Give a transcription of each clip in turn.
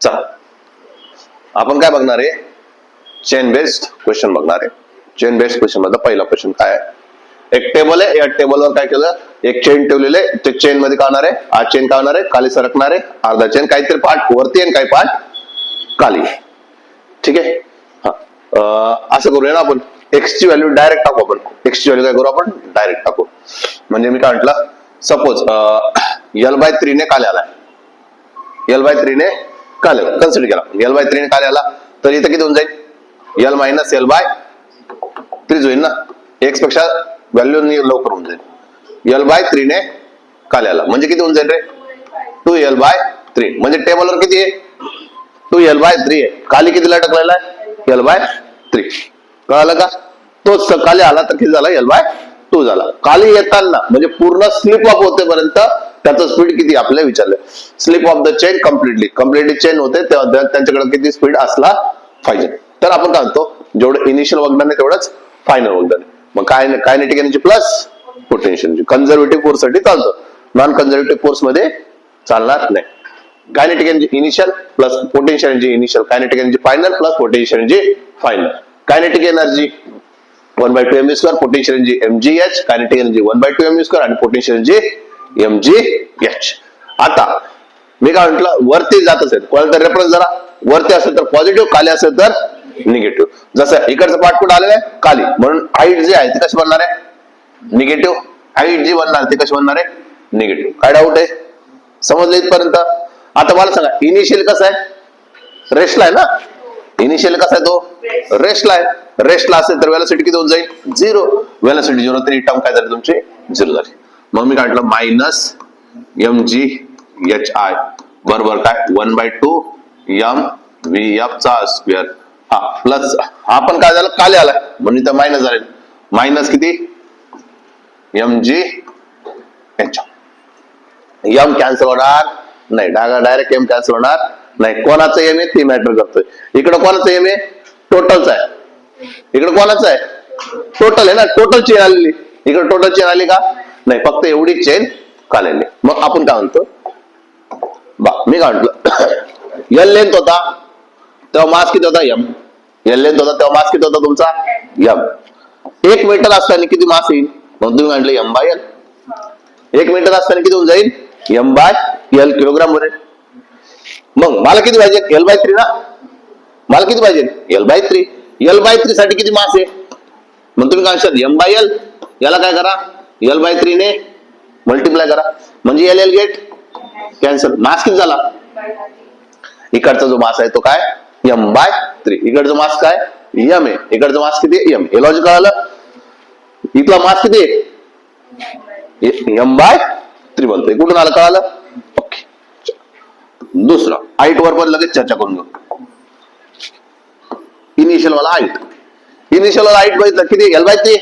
चला आपण काय बघणार आहे, चेन बेस्ड क्वेश्चन बघणार आहे. चेन बेस्ड क्वेश्चन मध्ये पहिला क्वेश्चन काय आहे, एक टेबल आहे, या टेबलवर काय केलं, एक चेन ठेवलेले, ते चेन मध्ये काय होणार आहे, हा चेन काय होणार आहे, खाली सरकणार आहे, अर्धा चेन काहीतरी पार्ट वरती आणि काही पार्ट खाली. ठीक आहे. असं करूया ना आपण, एक्स ची व्हॅल्यू डायरेक्ट टाकू. आपण एक्स ची व्हॅल्यू काय करू, आपण डायरेक्ट टाकू. म्हणजे मी काय म्हटलं, सपोज L/3 ने काले आलाय, L/3 ने काले कन्सिडर केला, L/3 ने काले आला, तर इथं किती होऊन जाईल, L - L/3 होईल ना, एक्स पेक्षा व्हॅल्यू लवकर होऊन जाईल. L/3 ने काले आला म्हणजे किती होऊन जाईल रे, 2L/3. म्हणजे टेबलवर किती आहे, 2L/3 आहे, खाली कितीला टाकलेला आहे, L/3. कळालं का, तोच खाली आला तर किती झाला, L/2 झाला. खाली येताना म्हणजे पूर्ण स्लिप ऑफ होतेपर्यंत त्याचं स्पीड किती आपल्याला विचारलं, slip of the chain completely chain होते तेव्हा त्यांच्याकडे किती स्पीड असला पाहिजे. तर आपण काय म्हणतो, जेवढं इनिशियल वगदान आहे तेवढंच फायनल वगदान आहे. मग kinetic energy plus potential energy. Conservative force साठी चालतं, नॉन कन्झर्वेटिव्ह फोर्स मध्ये चालणार नाही. Kinetic energy initial plus potential energy initial, kinetic energy final plus potential energy final. Kinetic energy 1/2 mv², potential energy mgh, kinetic energy 1/2 mv² आणि potential energy mgh. आता मी काय म्हटलं, वरती जात असेल कोणाला तर रेफरन्स जरा वरती असेल तर पॉझिटिव्ह, खाली असेल तर निगेटिव्ह. जसं इकडचं पार्ट कुठं आलेलं आहे, खाली, म्हणून हाईट जी आहे ती कशी बनणार आहे, निगेटिव्ह. हाईट जी बनणार ती कशी बनणार आहे, निगेटिव्ह. काय डाऊट आहे, समजलं इथपर्यंत. आता मला सांगा, इनिशियल कसं आहे, रेस्टला आहे ना, इनिशियल कसा आहे तो, रेस्टला आहे. रेस्टला असेल तर वेलोसिटी किती होऊन जाईल, 0. वेलोसिटी 0 तर ही टर्म काय झाली तुमची, 0 झाली. मग मी काय म्हटलं, मायनस mghi बरोबर काय 1/2 mvf चा स्क्वेअर. हा प्लस हा पण काय झालं, खाली आलाय म्हणजे इथं मायनस झाले, मायनस किती mgh. m कॅन्सल होणार नाही, डायरेक्ट m कॅन्सल होणार नाही. कोणाचं m आहे ते मॅटर करतोय. इकडे कोणाचं m आहे, टोटलच आहे. इकडे कोणाचं आहे, टोटल आहे ना, टोटल चेन आलेली. इकडे टोटल चेन आली का, नाही, फक्त एवढी चेन काढलेली. मग आपण काय म्हणतो, मी काय म्हटलं, L लेंथ होता तेव्हा मास किती होता, m. L लेंथ होता तेव्हा मास किती होता तुमचा, m. 1 मीटर असताना किती मास येईल, मग तुम्ही म्हटलं m/L. 1 मीटर असताना किती होऊन जाईल, m/L किलोग्राम बनेल. मग मला किती पाहिजे, L/3 ना, मला किती पाहिजे, L/3. L/3 साठी किती मास आहे, मग तुम्ही काय म्हणता, m/L. याला काय करा, L/3 ने मल्टिप्लाय करा, म्हणजे L गेट कॅन्सल. मास किती झाला, इकडचा जो मास आहे तो काय, m/3. इकडचा मास काय, m आहे, इकडचा मास किती, m. हे लॉजिक कळालं. इथला मास किती आहे, m/3 बनतोय. कुठून आलं, कळालं. ओके. दुसरं हाईट वर पण लगेच चर्चा करून घेऊ. इनिशियल वाला हाईट, इनिशियल वाला हाईट बघितलं किती, L/3.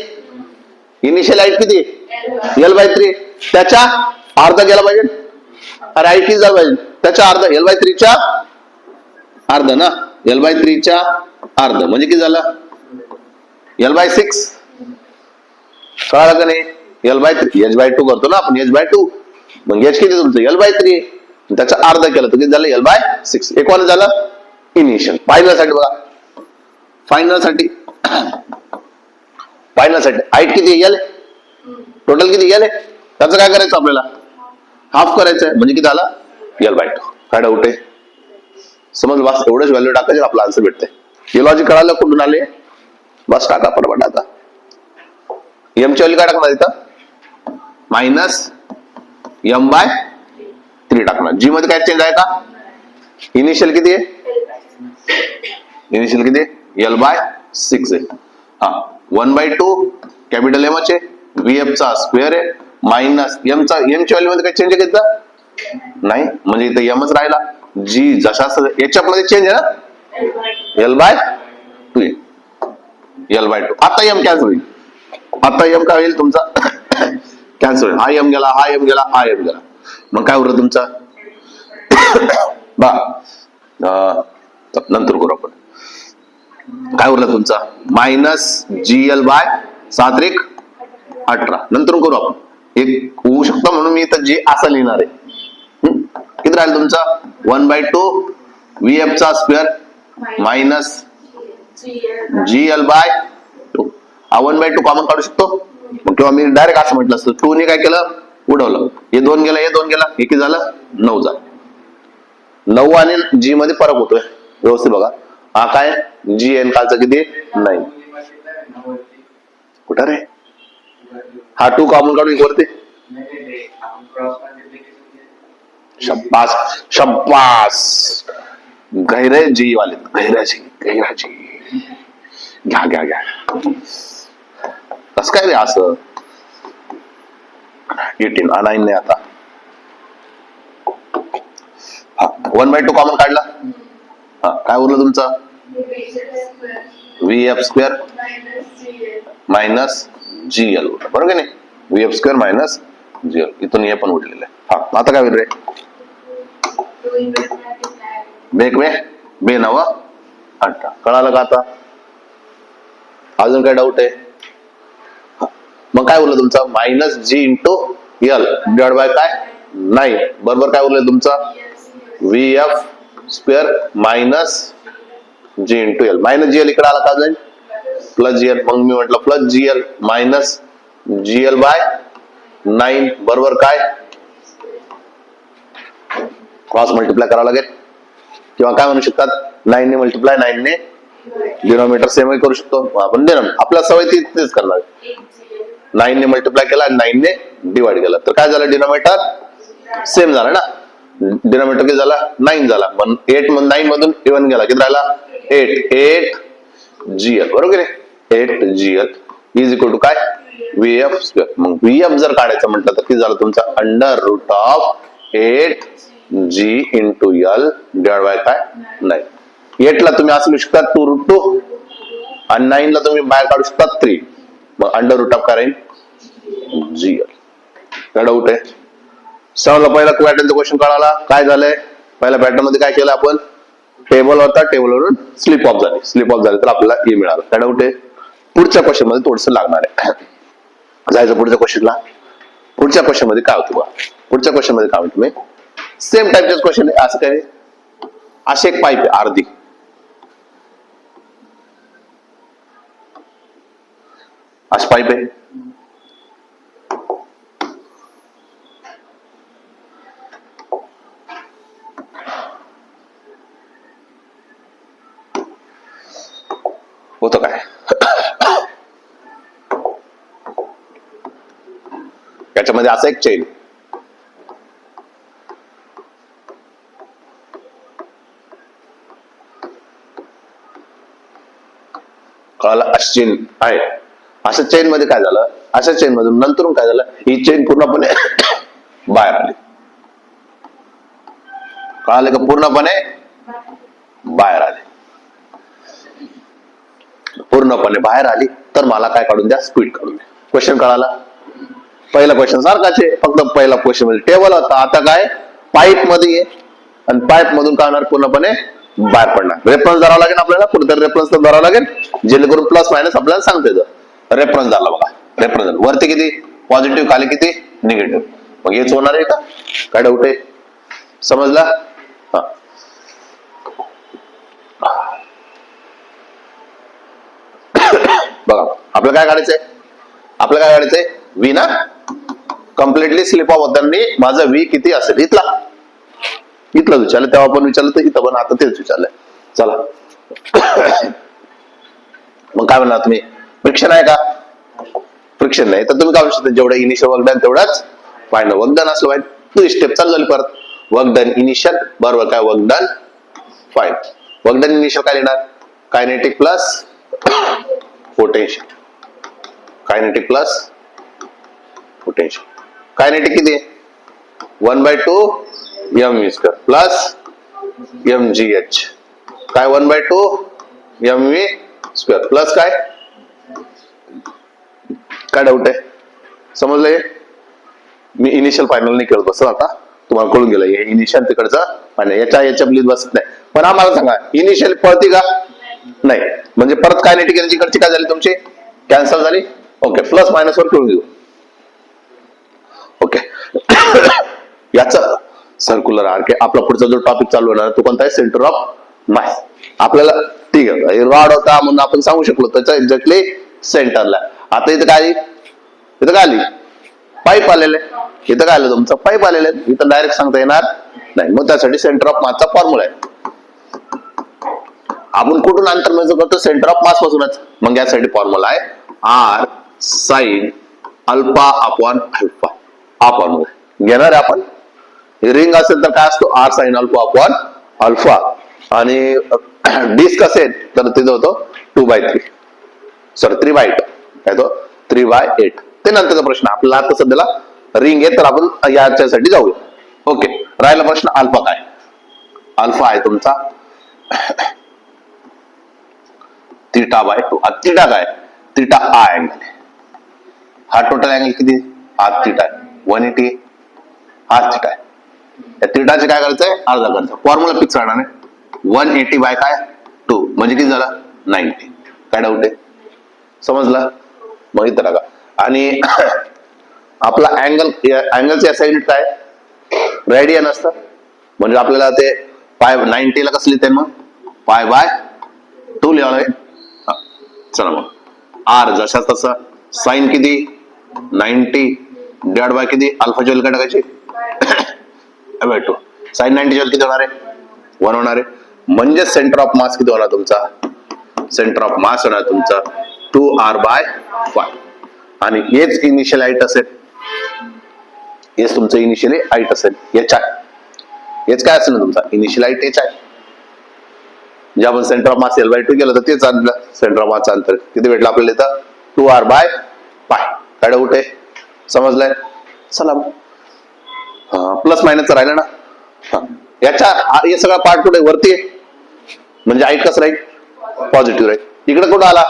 इनिशियल हाईट किती, L/3. त्याच्या अर्धा गेला पाहिजे, अरे हाईट किती झाला पाहिजे, त्याच्या अर्धा, L/3 च्या अर्धा ना, L/3 च्या अर्धा म्हणजे किती झालं, L/6. कळालं का नाही, L/3 h/2 करतो ना आपण, h/2. मग h किती तुमचं, L/3. त्याचा अर्धा केलं तर किती झालं, L/6. एक कोण झालं, इनिशियल. फायनल साठी बघा, फायनल साठी हाईट किती, L. टोटल किती L आहे, त्याचं काय करायचं आपल्याला, हाफ करायचं आहे म्हणजे किती झाला, L/2. काय डाऊट आहे, समजलं. बस एवढंच व्हॅल्यू टाकायचे, आपला आन्सर भेटते. हे लॉजिक कळालं कुठून आले, बस टाका पटपट. आता m ची व्हॅल्यू काय टाकणार इथं, मायनस m/3 टाकणार. g मध्ये काय चेंज आहे का, इनिशियल किती आहे, इनिशियल किती आहे, L/6 आहे. हा 1/2 कॅपिटल M चे vf चा स्क्वेअर आहे, मायनस m ची व्हॅल्यू मध्ये काही चेंज घेतला नाही, म्हणजे इथं mच राहिला. g जशा याच्या मध्ये चेंज आहे ना, L/2. L/2. आता m कॅन्सल होईल, आता m काय होईल तुमचा, कॅन्सल होईल. हा m गेला, हा m गेला, हा m गेला. मग काय उरलं तुमचा, नंतर करू आपण. काय उरलं तुमचा, मायनस GL/7 18. नंतर करू आपण, एक होऊ शकतं म्हणून मी इथं जे असं लिहिणार आहे. किती राहील तुमचा, 1/2 VF चा स्क्वेअर मायनस GL बाय 2. हा 1/2 कॉमन काढू शकतो मग, किंवा मी डायरेक्ट असं म्हटलं असतं 2 ने काय केलं उडवलं, हे 2 गेलं हे 2 गेला, हे किती झालं 9 झालं. 9 आणि G मध्ये फरक होतोय व्यवस्थित बघा. हा काय GN कालचा किती 9. कुठं रे हा 2 कॉमन काढून वरती शब्बास शब्बास गैरे जी वाले गैरा जी घ्या घ्या घ्या. कस काय रे असं 18 9 ने आता 1/2 कॉमन काढला. हा काय उरलं तुमचं VF स्क्वेअर मायनस GL बरोबर की नाही. VF स्क्वेअर मायनस GL इथून हे पण उरलेलं आहे. हा आता काय होईल रे बेक वे बे नव 18 कळालं का आता. अजून काय डाऊट आहे मग काय उरलं तुमचं minus G into L divide by काय 9 बरोबर काय उरलं तुमचं VF square minus G into L minus GL इकडे आला का जाईल प्लस GL मग मी म्हटलं plus GL minus GL by 9 बरोबर काय क्रॉस मल्टिप्लाय करावं लागेल किंवा काय म्हणू शकतात 9 ने मल्टिप्लाय 9 ने डिनॉमिनेटर सेम करू शकतो आपण. आपल्या सवय तेच करणार 9 ने मल्टिप्लाय केला आणि 9 ने डिवाइड केला तर काय झालं डिनॉमिनेटर सेम झालं ना. डिनॉमिनेटर किती झाला 9 झाला पण 8 9 मधून 11 गेला किती राहिला 8 GL बरोबर आहे 8 GL इज इक्वल टू काय VF स्क्वेअर. मग VF जर काढायचं म्हटलं तर किती झालं तुमचा under root of 8 G into L divide by काय 9. 8 ला तुम्ही असं लिहू शकता 2 रूट 2 आणि 9 ला तुम्ही बाहेर काढू शकता 3 मग अंडर रूट ऑफ काय राहील GL. काय डाऊट आहे समजला. पहिला पॅटर्नचा क्वेश्चन कळाला काय झालंय पहिल्या पॅटर्न मध्ये काय केलं आपण टेबल होता टेबलवरून स्लिप ऑफ झाली तर आपल्याला हे मिळालं. काय डाऊट आहे पुढच्या क्वेश्चन मध्ये थोडस लागणार आहे जायचं पुढच्या क्वेश्चनला. पुढच्या क्वेश्चन मध्ये काय होतं पुढच्या क्वेश्चन मध्ये काय होतं तुम्ही सेम टाईपचे क्वेश्चन आहे असं काय अशी एक पाईप आहे अर्धी अशी पाईप आहे होतं काय याच्यामध्ये असं एक चेन कळालं अशी चेन आहे. अशा चेन मध्ये काय झालं अशा चेन मधून नंतर काय झालं ही चेन पूर्णपणे बाहेर आली. कळालं का पूर्णपणे बाहेर आली पूर्णपणे बाहेर आली तर मला काय काढून द्या स्पीड काढून द्या. क्वेश्चन कळाला पहिला क्वेश्चन सारखाच आहे फक्त पहिला क्वेश्चन मध्ये टेबल होता आता काय पाईप मध्ये आहे आणि पाईप मधून काय होणार पूर्णपणे बाहेर पडणार. रेफरन्स धरावा लागेल आपल्याला कुठेतरी रेफरन्स तर धरावा लागेल जेणेकरून प्लस मायनस आपल्याला सांगता येतं. रेफरन्स धरला बघा रेफरन्स वरती किती पॉझिटिव्ह खाली किती निगेटिव्ह मग हेच होणार आहे का काय डाऊट आहे समजला. हा बघा आपल्याला काय काढायचंय V ना कम्प्लिटली स्लिप ऑफ होताना माझा V किती असेल इथलं विचारलं तेव्हा पण विचारलं तर इथं पण आता तेच विचारलंय. चला मग काय म्हणणार तुम्ही फ्रिक्शन आहे का फ्रिक्शन नाही तर तुम्ही काय म्हणू शकता जेवढं इनिशियल वर्क डन तेवढाच फायनल वर्क डन असलं पाहिजे. तू स्टेप चालू झाली परत वर्क डन इनिशियल बरोबर काय work done final. Work done initial काय लिहिणार kinetic plus potential kinetic plus potential. Kinetic किती 1/2 mv स्क्वेअर प्लस mgh काय 1/2 mv स्क्वेअर प्लस काय डाऊट आहे समजलंय. मी इनिशियल फायनल नाही करत बसत आता तुम्हाला कळून गेलं हे इनिशियल तिकडचं फायनल याच्या लिहित बसत नाही. पण आम्हाला सांगा इनिशियल पळती का नाही म्हणजे परत कायनेटिक एनर्जी कडची काय झाली तुमची कॅन्सल झाली. ओके प्लस मायनस वर कळून देऊ. ओके याच सर्क्युलर आर्क आहे. आपला पुढचा जो टॉपिक चालू होणार तो कोणता आहे? सेंटर ऑफ मास. आपल्याला ठीक आहे, रॉड होता म्हणून आपण सांगू शकलो त्याच्या एक्झॅक्टली सेंटरला. आता इथं काय आली? पाईप आलेले. इथं काय आलं? तुमचं पाईप आलेले. इथं डायरेक्ट सांगता येणार नाही. मग त्यासाठी सेंटर ऑफ मासचा फॉर्म्युला आहे. आपण कुठून अंतर मेजर करतो? सेंटर ऑफ मास पासूनच. मग यासाठी फॉर्म्युला आहे R sine alpha upon alpha. हा फॉर्म्युला घेणार आहे आपण. रिंग असेल तर काय असतो? R sine alpha upon alpha. आणि डिस्क असेल तर तिथं होतो 2/3 सॉरी 3/8 काय तो 3/8. ते नंतरचा प्रश्न. आपल्याला आता सध्याला रिंग आहे तर आपण याच्यासाठी जाऊया. ओके, राहिला प्रश्न अल्फा काय? अल्फा आहे तुमचा θ/2. थिटा काय? थिटा हा अँगल आहे. हा टोटल अँगल किती? हा थिटा आहे 180. हा थिटा आहे. या थिटाचे काय करायचंय? अर्धा करायचं. फॉर्म्युला फिक्स राहणार आहे 180 बाय काय 2 म्हणजे किती झाला? 90. काय डाऊट आहे? समजलं? मग इथं टाका. आणि आपला अँगलचे एसआय युनिट काय? रेडियन असतं. म्हणजे आपल्याला ते पाय 90 ला कसं लिहिते? मग π/2 लिहावं लागेल. चला मग आर जशा तसं. साइन किती? 90 डिवाइड बाय किती? अल्फाची व्हॅल्यू काय टाकायची? π/2. साइन 90 ची व्हॅल्यू किती होणार आहे? 1 होणार आहे. म्हणजे सेंटर ऑफ मास किती होणार तुमचा? सेंटर ऑफ मास होणार तुमचा 2r/5. आणि हेच इनिशियल हाईट असेल. हेच तुमचं इनिशियली हाईट असेल. हेच काय असेल ना तुमचा इनिशियल हाईट? हेच आहे. जे आपण सेंटर ऑफ मास L/2 केलं तर तेच आणलं. सेंटर ऑफ मासचं अंतर किती भेटलं आपल्याला इथं? 2r/π. काय डाऊट आहे? समजलंय? चला प्लस मायनसचं राहिलं ना. याच्या हे सगळा पार्ट कुठे? वरती आहे. म्हणजे हाईट कसं राहील? पॉझिटिव्ह राहील. इकडे कुठं आला?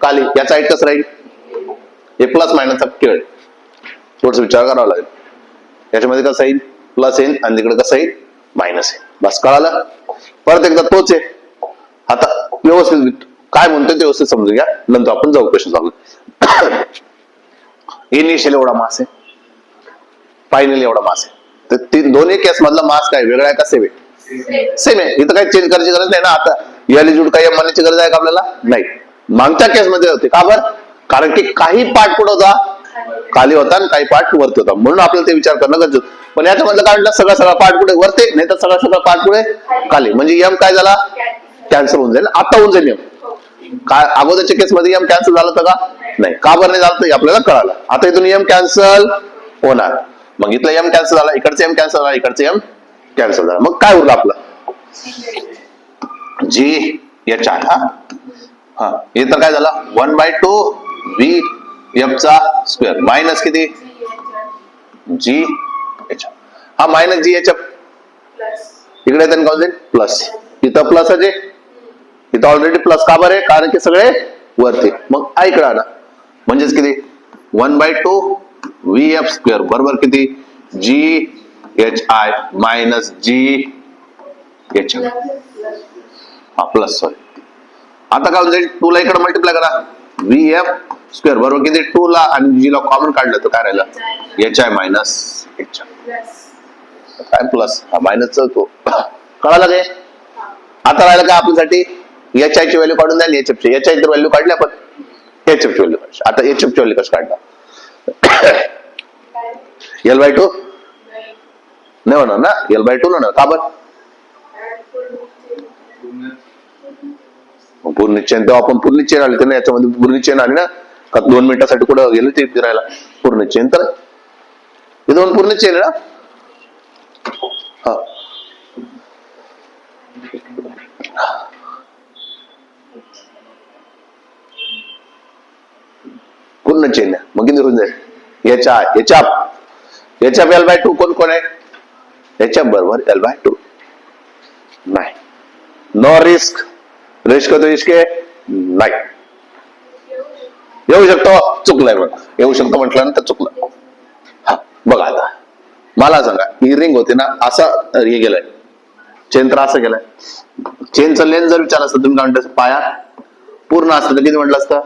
खाली. याचा हाईट कसं राहील? हे प्लस मायनसचा खेळ. थोडस विचार करावा लागेल. याच्यामध्ये कसं येईल? प्लस येईल आणि तिकडे कसं येईल? मायनस येईल. बस कळालं? परत एकदा तोच आहे. आता व्यवस्थित काय म्हणतोय ते व्यवस्थित समजून घ्या, नंतर आपण जाऊ क्वेश्चन चालू. इनिशियल एवढा मास आहे, फायनल एवढा मास आहे. तर दोन्ही केस मधला मास काय वेगळा आहे का सेम आहे? सेम आहे. इथं काही चेंज करायची गरज नाही ना. आता एलिज्यूड काही मानण्याची गरज आहे का आपल्याला? नाही. मागच्या केस मध्ये होते का बरं? कारण की काही पार्ट कुठं होता? खाली होता आणि काही पार्ट वरती होता. म्हणून आपल्याला ते विचार करणं गरजेचं. पण याच्यामधलं काय म्हटलं? सगळा पार्ट कुठे? वरती. नाही तर सगळा पार्ट कुठे? खाली. म्हणजे एम काय झाला? कॅन्सल होऊन जाईल. आता होऊन जाईल एम. काय अगोदरच्या केस मध्ये एम कॅन्सल झालं होतं का? नाही. का बरं नाही झालं तर आपल्याला कळालं. आता इथून एम कॅन्सल होणार. मग इथलं एम कॅन्सल झाला, इकडचं एम कॅन्सल झाला, इकडचं एम कॅन्सल झाला. मग काय उरलं आपलं? G H I. हा इथं काय झालं? 1/2 व्ही एफ चा स्क्वेअर मायनस किती? G H. हा मायनस जी एच एफ इकडे त्यांनी काय जाईल? प्लस. इथं प्लस आहे, इथं ऑलरेडी प्लस. का बरं? कारण की सगळे वरती. मग आय इकडे आला म्हणजेच किती? 1/2 व्ही एफ स्क्वेअर बरोबर किती? G H I minus G H F. हा प्लस. सॉरी. आता काय होईल? 2 ला इकडे मल्टिप्लाय करा. व्ही एफ स्क्वेअर बरोबर किती? 2 ला आणि जी ला कॉमन काढलं तर काय राहिलं? एच आय मायनस एच काय प्लस. हा मायनस तो कळालं काय? आता राहिलं काय आपल्यासाठी? एच आय ची व्हॅल्यू काढून द्या. एच एफ ची. एच आय ची व्हॅल्यू काढली आपण. एच एफ ची व्हॅल्यू काढली. आता एच एफ ची व्हॅल्यू कसं काढला? L/2 नाही होणार ना. L/2 होणार. का बरं? पूर्ण चेन तेव्हा आपण पूर्ण चेन आली तर याच्यामध्ये पूर्ण चेन आली ना. का 2 मिनिटासाठी कुठं गेलं ते फिरायला? पूर्ण चेन. तर इथं पूर्ण चेन आहे ना. हा पूर्ण चेन आहे. मग किती होऊन जाईल? एच एफ L/2 कोण आहे? एच एफ बरोबर L/2. नाही. No risk. रिस्क तो इसके नाही. येऊ शकतो. चुकलंय. मग येऊ शकतो म्हटल्यानंतर चुकलं. हा बघा आता मला सांगा, ही रिंग होती ना, असं हे गेलंय चेन तर असं गेलाय. चेनचं लेंथ जर विचार असतं तुम्ही काय म्हणता? पायार पूर्ण असतं तर किती म्हटलं असतं?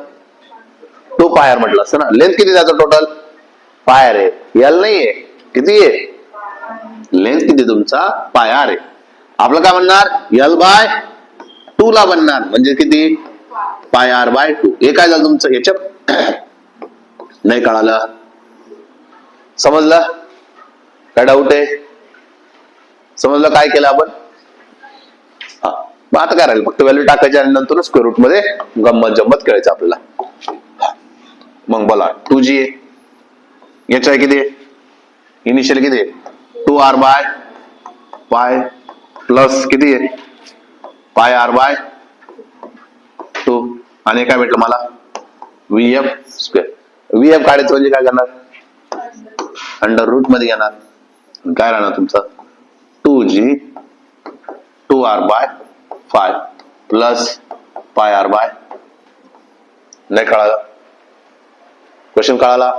2 पायार म्हटलं असतं ना. लेंथ किती जातं टोटल? पायार आहे. एल नाहीये. किती आहे? लेंथ किती तुमचा पाय आर आहे. आपलं काय म्हणणार L/2 ला बनणार म्हणजे किती पाय R/2. हे काय झालं तुमचं याच्या नाही कळालं समजलं काय डाऊट आहे समजलं काय केलं आपण मग आता काय राहील फक्त व्हॅल्यू टाकायची आणि नंतर स्क्वेअर रूट मध्ये गंमत जम्मत करायचं आपल्याला. मग बोला 2G आहे याच्या किती इनिशियल किती 2R/पाय प्लस किती आहे पाय R/2 आणि काय भेटलं मला VF स्क्वेअर. VF काढायचं म्हणजे काय करणार अंडर रूट मध्ये येणार काय राहणार तुमचं 2G 2R/5 प्लस पाय R/. नाही कळालं क्वेश्चन कळाला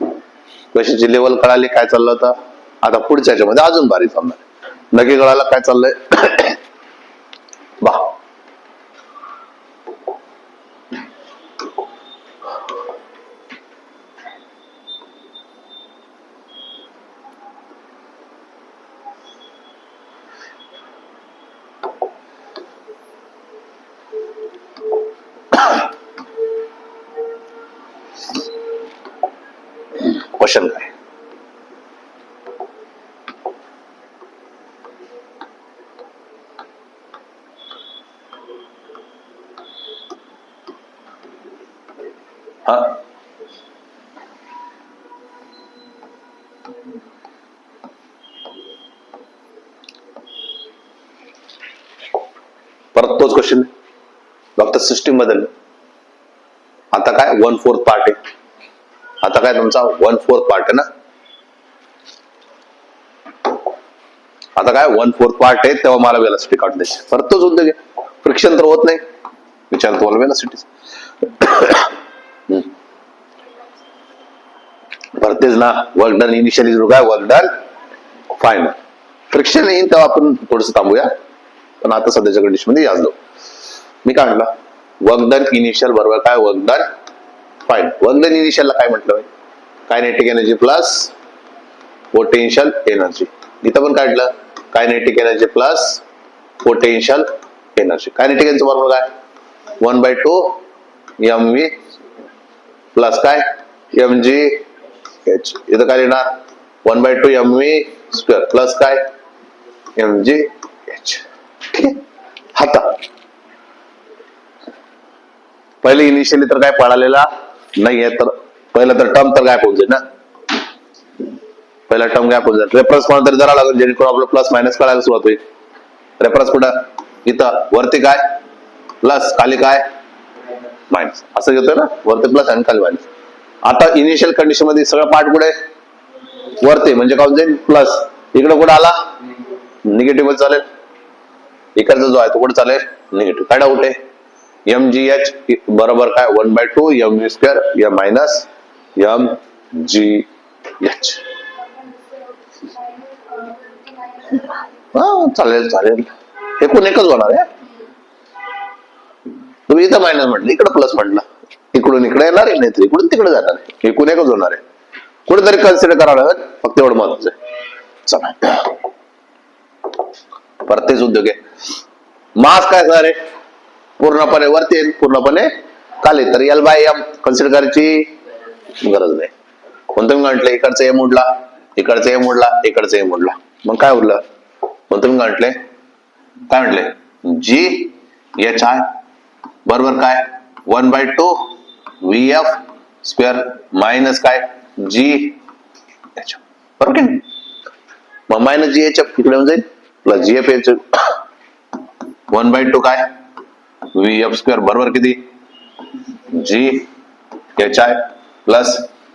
क्वेश्चनची लेवल कळाली काय चाललं होतं. आता पुढच्या ह्याच्यामध्ये अजून भारी चालणार नक्की कळालं काय चाललंय बा क्वेश्चन काय हा परत तोच क्वेश्चन फक्त सिस्टीम बदल. आता काय 1/4 पार्ट आहे आता काय तुमचा 1/4 पार्ट आहे ना आता काय 1/4 पार्ट आहे तेव्हा मला वेलॉसिटी काढून द्यायची परत तोच उद्योग आहे फ्रिक्शन तर होत नाही विचार तुम्हाला वेलॉसिटी परत तेच ना वर्क डन इनिशियली काय वर्क डन फायनल फ्रिक्शन येईल तेव्हा आपण थोडस थांबूया पण आता सध्याच्या कंडिशन मध्ये याच मी काय म्हटलं वर्क डन इनिशियल बरोबर काय work done final. Work done इनिशियलला काय म्हटलं kinetic energy plus potential energy इथं पण काढलं kinetic energy plus potential energy. Kinetic energy बरोबर काय 1/2 mv प्लस काय mg h इथं काय लिहिणार 1/2 mv स्क्वेअर प्लस काय mg h. ठीक आहे आता पहिले इनिशियली तर काय पळालेला नाहीये तर पहिला तर टर्म तर गायब होऊन जाईल ना पहिला टर्म गायब होऊन जाईल रेफरन्स कोणा तरी जरा लागेल जेणेकरून आपलं प्लस मायनस कळायला सुरुवात होईल. रेफरन्स कुठं इथं वरती काय प्लस खाली काय मायनस असं घेतोय ना वरती प्लस आणि खाली मायनस. आता इनिशियल कंडिशन मध्ये सगळं पार्ट कुठे वरती म्हणजे काय जाईल प्लस इकडे कुठं आला निगेटिव्ह चालेल इकडचा जो आहे तो कुठे चालेल निगेटिव्ह. काय डाऊट आहे mgh बरोबर काय 1/2 mv स्क्वेअर या मायनस mgh. चालेल चालेल एकूण एकच होणार आहे तुम्ही इथं मायनस म्हटलं इकडे प्लस म्हटलं इकडून इकडे येणार आहे नाही तर इकडून तिकडे जाणार आहे एकूण एकच होणार आहे कुठेतरी कन्सिडर करावं लागेल फक्त एवढं महत्वाचं आहे. चला परत तेच उद्योग आहे मास काय असणार आहे पूर्णपणे वरती पूर्णपणे खाली तर L/m कन्सिडर करायची गरज नाही. कोणतं मी म्हटलं इकडचं M उडला इकडचं M उडला इकडचं M उडला मग काय उरलं कोणतं मी म्हटले काय म्हटले GHI बरोबर काय 1/2 VF स्क्वेअर मायनस काय GH बरोबर की मग मायनस GH इकडे येऊन जाईल प्लस GF 1/2 काय VF स्क्वेअर बरोबर किती GHI प्लस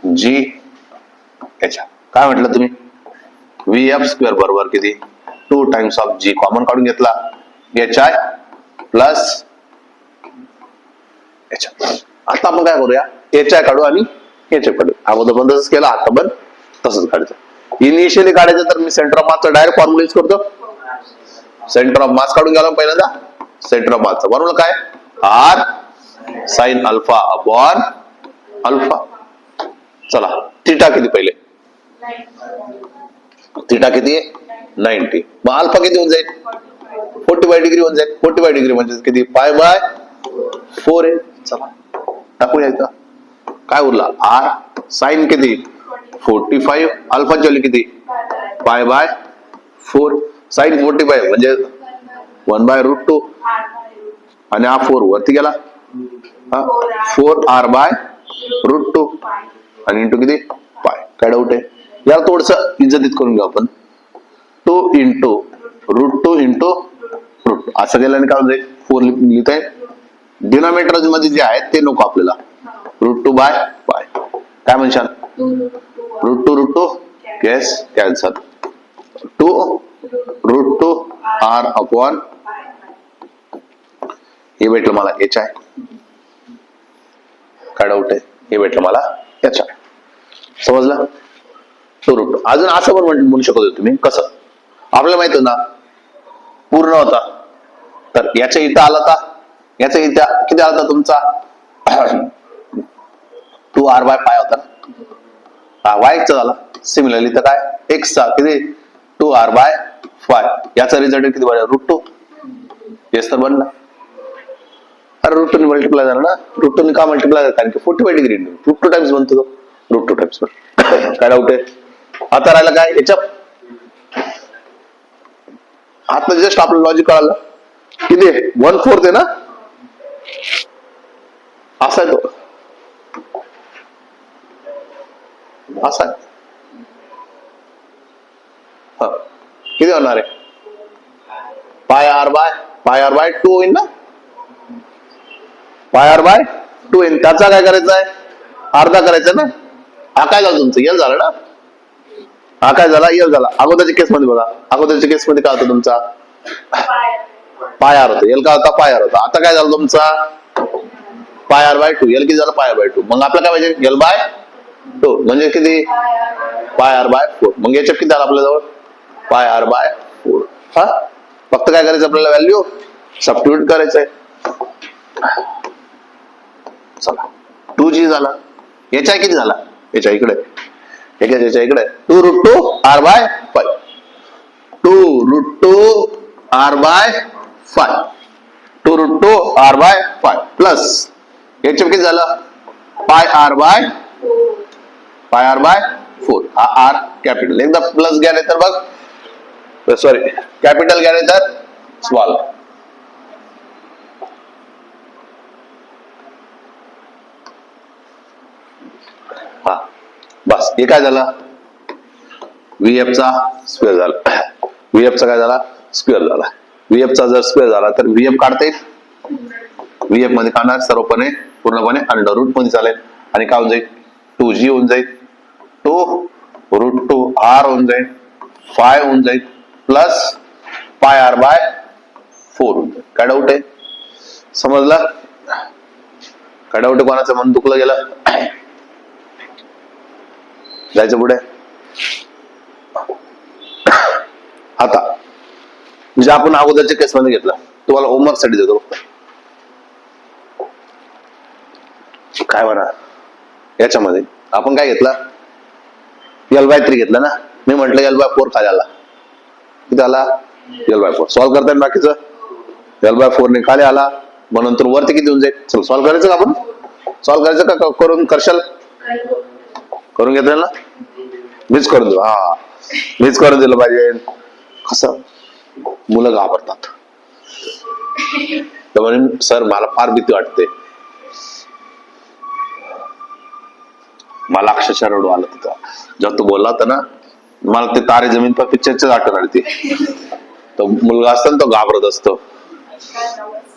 GH. काय म्हटलं तुम्ही VF स्क्वेअर बरोबर किती 2 टाइम्स ऑफ G कॉमन काढून घेतला HI प्लस H. आता आपण काय करूया HI काढू आणि HF काढू अगोदर पण तसंच केलं आता पण तसंच काढायचं. इनिशियली काढायचं तर मी सेंटर ऑफ मासचा डायरेक्ट फॉर्म्युला यूज करतो सेंटर ऑफ मास काढून घ्यायला पहिल्यांदा सेंटर ऑफ मासचा बरोबर काय R sine alpha upon alpha. चला थिटा किती पहिले थिटा किती 90. मग अल्फा किती होऊन जाईल? 45 डिग्री होऊन जाईल. 45 डिग्री म्हणजे किती? पाय बाय 4 आहे. चला टाकूया इथं. काय उरला? आर साइन किती? 45. अल्फाची व्हॅल्यू किती? Pi by 4. साइन 45 म्हणजे 1/√2 आणि हा 4 वरती गेला 4r बाय √2 आणि इंटू किती? पाय. काय डाऊट आहे? याला थोडस इज्जतीत करून घेऊ आपण. 2 इंटू √2 इंटू √2 असं केल्याने काय होईल? 4 लिहित आहे. डिनॉमिनेटर मध्ये जे आहे ते नको आपल्याला. √2 बाय पाय. काय म्हणशाल? √2 येस कॅन्सल. 2 √2 r अपॉन हे भेटलं मला एच आहे. काय डाऊट आहे? हे भेटलं मला एच आहे. समजलं? 2 √2. अजून असं पण म्हणू शकत होते तुम्ही. कसं? आपल्याला माहित ना पूर्ण होता तर याच्या इथं आला होता. याच्या इथं किती आला होता तुमचा? 2r बाय पाय होता ना. y चा झाला. सिमिलरली तर काय? x चा किती? 2r bye 5. याचा रिझल्ट किती बनला? √2. येस तर बनला. अरे √2 ने मल्टिप्लाय झाला ना. √2 ने का मल्टिप्लाय झाला? कारण की 45 डिग्री √2 टाइम्स बनतो तो. √2 टाइम्स बन. काय डाऊट आहे? आता राहिला काय? याच्या आता जस्ट आपलं लॉजिक कळालं. किती? 1/4 आहे ना. असा आहे तो. असा आहे. किती होणार आहे? पाय आर बाय 2 होईल ना. पाय आर बाय 2 होईल. त्याचा काय करायचा आहे? अर्धा करायचा ना. हा काय झालं तुमचं? यल झालं ना. हा काय झाला? यल झाला. अगोदरच्या केस मध्ये बघा. अगोदरच्या केस मध्ये काय होतं तुमचा? पाय आर होतं. यल काय होता? पाय आर होता. आता काय झालं तुमचा? पाय आर बाय 2. यल किती झालं? पाय आर बाय 2. मग आपलं काय पाहिजे? यल बाय 2 म्हणजे किती? पाय आर बाय 4. मग याच्यात किती झालं आपल्या जवळ? पाय आर बाय 4. हा फक्त काय करायचं आपल्याला? व्हॅल्यू सबस्टिट्यूट करायचंय. चला 2g झाला. याच्या किती झाला? याच्या इकडे याच्या इकडे 2 √2 r by 5. 2 √2 r by 5. 2 √2 r by 5 plus याच्या किती झालं? पाय r बाय 4. हा r कॅपिटल. एकदा प्लस घ्या नाही तर बघ, सॉरी कॅपिटल घ्या नाही तर स्मॉल. हा बस. हे काय झालं? VF चा स्क्वेअर झाला. VF चा काय झाला? स्क्वेअर झाला. VF चा जर स्क्वेअर झाला तर VF काढता येईल. VF मध्ये काढणार सर्वपणे पूर्णपणे अंडर रूट मध्ये चालेल आणि काय होऊन जाईल? 2g होऊन जाईल. 2 √2 r होऊन जाईल. 5 होऊन जाईल प्लस पाय आर बाय 4 होऊन जाईल. काय डाऊट आहे? समजलं? काय डाऊट आहे? कोणाचं मन दुखलं गेलं? जायचं पुढे. आता म्हणजे आपण अगोदरच्या केस मध्ये घेतला. तुम्हाला होमवर्क साठी देतो. काय म्हणा याच्यामध्ये आपण काय घेतला? L/3 घेतला ना. मी म्हटलं L/4 खाली आला. किती आला? L/4. सॉल्व्ह करता बाकीचं L/4 ने खाली आला. मग नंतर वरती किती होऊन जाईल? चल सॉल्व्ह करायचं का आपण? सॉल्व्ह करायचं का करून करशाल? करून घेतलं ना. मीच करून देऊ. हा मीच करून दिलं पाहिजे. कसं मुलं घाबरतात. तर म्हणे सर मला फार भीती वाटते. मला अक्षरशः रडू आलं तिथं जेव्हा तो बोलला होता ना. मला ते तारे जमीन पर पिक्चरचेच आठवण आली ती. तो मुलगा असतो ना तो घाबरत असतो.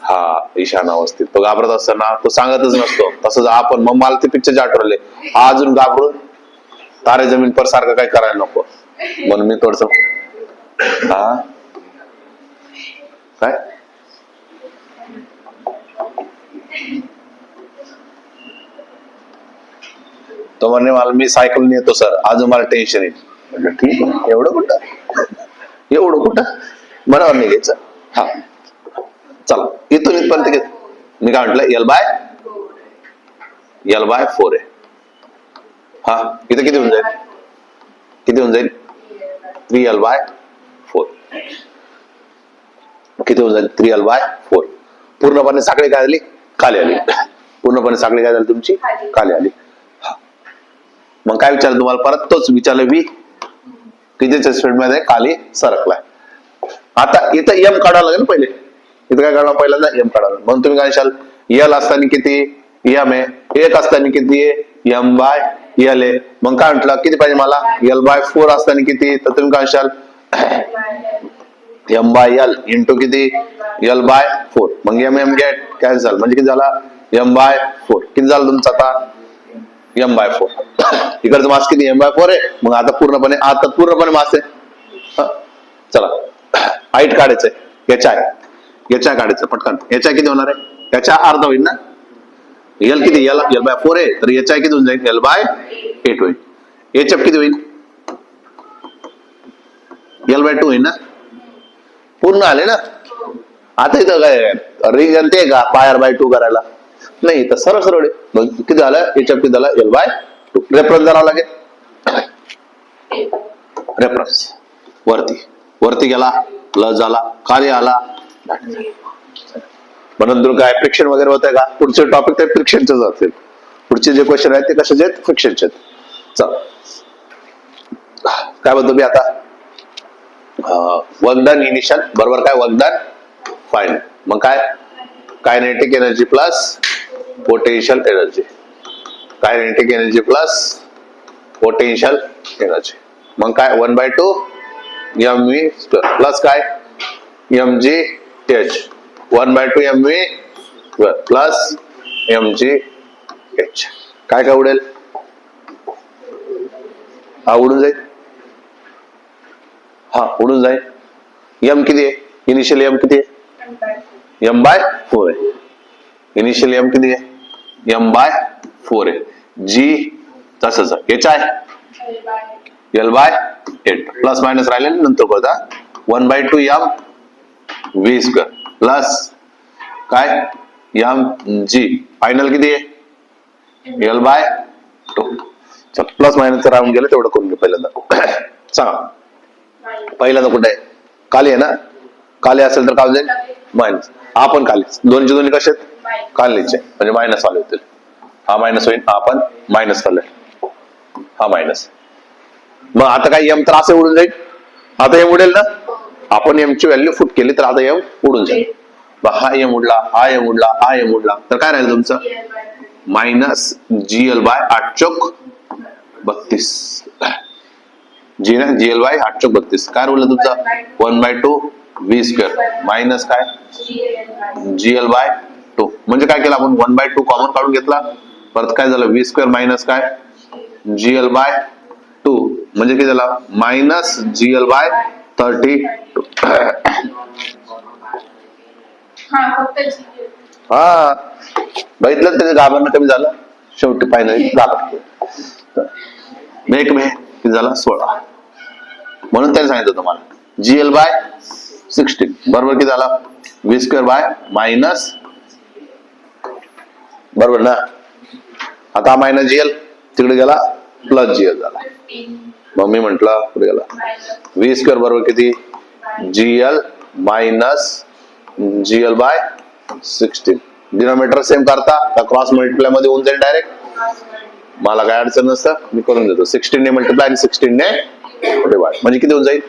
हा ईशान अवस्थित तो घाबरत असताना तो सांगतच नसतो. तसंच आपण मग मला ते पिक्चरचे आठवले. हा अजून घाबरून तारे जमीन पर सारखं काही करायला नको म्हणून मी थोडस हा काय तो म्हणे मला मी सायकलने येतो सर अजून मला टेन्शन येईल. म्हटलं ठीक आहे. एवढं कुठं बरोबर नाही घ्यायचं. हा चला इथून इथपर्यंत घेत. मी काय म्हटलं L/4 आहे. हा इथं किती होऊन जाईल? 3L/4 किती होऊन जाईल 3l/4. पूर्णपणे साखळी काय झाली खाली आली. पूर्णपणे साखळी काय झाली तुमची खाली आली. मग काय विचारलं तुम्हाला परत तोच विचारलं v कितीच्या स्पीड मध्ये खाली सरकलाय. आता इथं m काढावं लागेल पहिले. इथं काय काढावं पहिल्यांदा m काढावं. म्हणून तुम्ही काय सांगाल l असताना किती m आहे, 1 असताना किती आहे m/l आहे. मग काय म्हटलं किती पाहिजे मला l/4 असताना किती, तर तुम्ही काय सांगाल m/l इंटू किती l/4. मग m गेट कॅन्सल म्हणजे किती झाला m/4. किती झालं तुमचं आता m/4. इकडचं मास किती m/4 आहे. मग आता पूर्णपणे मास आहे. चला हाईट काढायचंय याच्या काढायचं पटकन. याच्या किती होणार आहे, याच्या अर्धा होईल ना. l किती l/4 आहे तर याच्या किती होऊन जाईल l/8 होईल. याच्या किती होईल l/2 होईल ना. पूर्ण आले ना. आता इथं काय रिंग आणते का πr/2 करायला नाही, तर सरळ सरळ किती झालं याच्या किती झालं l/2. रेफरन्स करावं लागेल. रेफरन्स वरती गेला प्लस झाला खाली आला. म्हणून तुला काय फ्रिक्शन वगैरे होत आहे का. पुढचे टॉपिक ते फ्रिक्शनचे जातील. पुढचे जे क्वेश्चन आहेत ते कशाचे आहेत फ्रिक्शनचे. चल काय म्हणतो मी आता वर्क डन इनिशियल बरोबर काय वर्क डन फाइंड. मग काय kinetic energy plus potential energy. Kinetic energy plus potential energy. मग काय 1/2 mv² प्लस काय mgh 1/2 mv² प्लस mgh. काय उडेल हा उडून जाईल. उडून जाईल. m किती आहे इनिशियल m किती आहे m/4 आहे. इनिशियल m किती आहे m/4 आहे. g तसंच याचा आहे l/8 प्लस मायनस राहिले नंतर बघा 1/2 mv² प्लस काय mg फायनल किती आहे l/2. प्लस मायनस राहून गेलं तेवढं करून घे पहिल्यांदा. सांगा पहिल्यांदा कुठे आहे खाली आहे ना. खाली असेल तर काय जाईल मायनस. हा पण खाली दोन्ही कसे आहेत खालीचे म्हणजे मायनस वाले होतील. हा मायनस होईल हा पण मायनस झालाय हा मायनस. मग आता काय m तर असे उडून जाईल. आता m उडेल ना. आपण m ची व्हॅल्यू फुट केली तर आता m उडून जाईल. हा m उडला हा m उडला हा m उडला तर काय राहील तुमचं मायनस gl/8 32 जी ना gl/8 32. काय उरलं तुमचं 1/2 v² मायनस काय gl/2. म्हणजे काय केलं आपण 1/2 कॉमन काढून घेतला. परत काय झालं v² मायनस काय gl/2 म्हणजे किती झाला मायनस gl/32. हा बघितलं त्याचं घाबरणं कमी झालं. शेवटी फायनली घाबरतो. एक मे किती झाला 16. म्हणून त्याने सांगितलं तुम्हाला gl/16 बरोबर किती झाला v² मायनस बरोबर ना. आता मायनस gl तिकडे गेला प्लस gl झाला. मग मी म्हंटल पुढे गेला v² बरोबर किती gl minus gl/16. Denominator same करता का क्रॉस मल्टिप्लाय मध्ये होऊन जाईल डायरेक्ट. मला काय अडचण नसतं मी करून देतो. 16 ने मल्टिप्लाय आणि 16 ने डिवाइड म्हणजे किती होऊन जाईल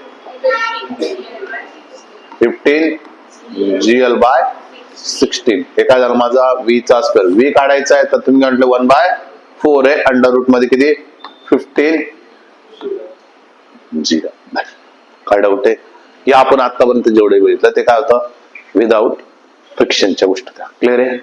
15 gl/16. हे काय झालं माझा v चा स्क्वेअर. v काढायचा आहे तर तुम्ही म्हटलं 1/4 आहे अंडर रूट मध्ये किती 15 gl. काय डाऊट आहे या आपण आतापर्यंत जेवढे बघितलं ते काय होतं विदाउट फ्रिक्शनच्या गोष्टी. क्लिअर आहे.